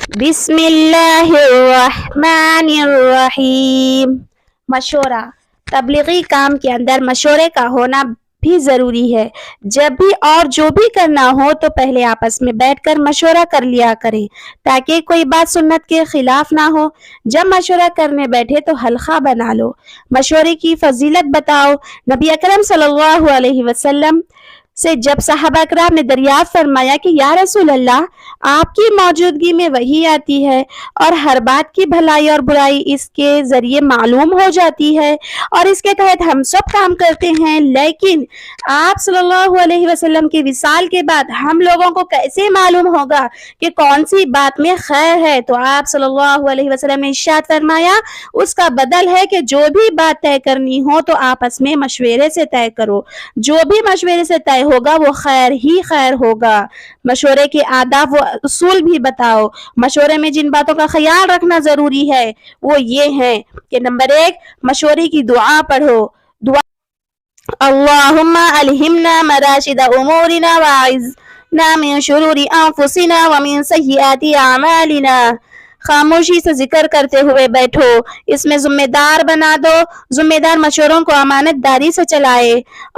بسم اللہ الرحمن الرحیم۔ مشورہ۔ تبلیغی کام کے اندر مشورے کا ہونا بھی ضروری ہے۔ جب بھی اور جو بھی کرنا ہو تو پہلے آپس میں بیٹھ کر مشورہ کر لیا کریں تاکہ کوئی بات سنت کے خلاف نہ ہو۔ جب مشورہ کرنے بیٹھے تو حلقہ بنا لو، مشورے کی فضیلت بتاؤ۔ نبی اکرم صلی اللہ علیہ وسلم سے جب صحابہ کرام نے دریافت فرمایا کہ یا رسول اللہ، آپ کی موجودگی میں وحی آتی ہے اور ہر بات کی بھلائی اور برائی اس کے ذریعے معلوم ہو جاتی ہے اور اس کے تحت ہم سب کام کرتے ہیں، لیکن آپ صلی اللہ علیہ وسلم کے وصال کے بعد ہم لوگوں کو کیسے معلوم ہوگا کہ کون سی بات میں خیر ہے؟ تو آپ صلی اللہ علیہ وسلم نے ارشاد فرمایا، اس کا بدل ہے کہ جو بھی بات طے کرنی ہو تو آپس میں مشورے سے طے کرو، جو بھی مشورے سے طے ہوگا وہ خیر ہی خیر ہوگا۔ مشورے کے آداب و اصول بھی بتاؤ۔ مشورے میں جن باتوں کا خیال رکھنا ضروری ہے وہ یہ ہیں کہ نمبر 1، مشورے کی دعا پڑھو۔ دعا اللہم الہمنا مراشد امورنا واعذنا من شرور انفسنا ومن سیئات اعمالنا۔ خاموشی سے ذکر کرتے ہوئے بیٹھو، اس میں ذمہ دار بنا دو۔ ذمہ دار مشوروں کو امانت داری سے چلائے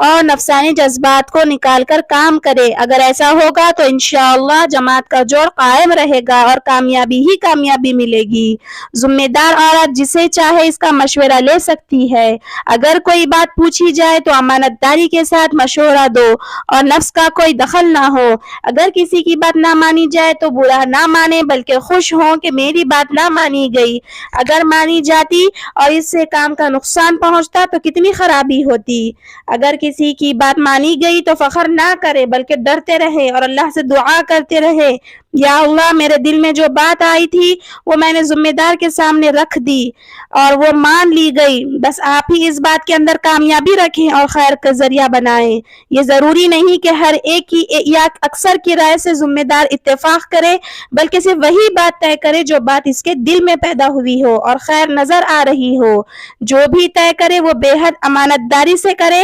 اور نفسانی جذبات کو نکال کر کام کرے۔ اگر ایسا ہوگا تو انشاءاللہ جماعت کا جوڑ قائم رہے گا اور کامیابی ہی کامیابی ملے گی۔ ذمہ دار عورت جسے چاہے اس کا مشورہ لے سکتی ہے۔ اگر کوئی بات پوچھی جائے تو امانت داری کے ساتھ مشورہ دو اور نفس کا کوئی دخل نہ ہو۔ اگر کسی کی بات نہ مانی جائے تو برا نہ مانے بلکہ خوش ہوں کہ میری بات نہ مانی گئی۔ اگر مانی جاتی اور اس سے کام کا نقصان پہنچتا تو کتنی خرابی ہوتی۔ اگر کسی کی بات مانی گئی تو فخر نہ کرے بلکہ ڈرتے رہے اور اللہ سے دعا کرتے رہے، یا اللہ میرے دل میں جو بات آئی تھی وہ میں نے ذمہ دار کے سامنے رکھ دی اور وہ مان لی گئی، بس آپ ہی اس بات کے اندر کامیابی رکھیں اور خیر کا ذریعہ بنائیں۔ یہ ضروری نہیں کہ ہر ایک کی یا اکثر کی رائے سے ذمہ دار اتفاق کرے بلکہ صرف وہی بات طے کرے جو بات اس کے دل میں پیدا ہوئی ہو اور خیر نظر آ رہی ہو۔ جو بھی طے کرے وہ بے حد امانت داری سے کرے،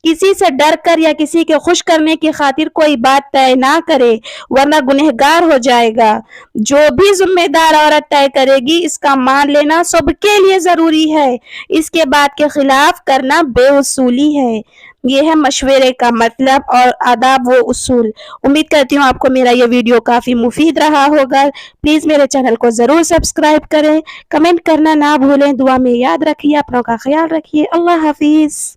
کسی سے ڈر کر یا کسی کے خوش کرنے کی خاطر کوئی بات طے نہ کرے ورنہ گنہگار ہو جائے گا۔ جو بھی ذمہ دار عورت طے کرے گی اس کا مان لینا سب کے لیے ضروری ہے، اس کے بعد کے خلاف کرنا بے اصولی ہے۔ یہ ہے مشورے کا مطلب اور آداب و اصول۔ امید کرتی ہوں آپ کو میرا یہ ویڈیو کافی مفید رہا ہوگا۔ پلیز میرے چینل کو ضرور سبسکرائب کریں، کمنٹ کرنا نہ بھولیں، دعا میں یاد رکھیے، اپنوں کا خیال رکھیے۔ اللہ حافظ۔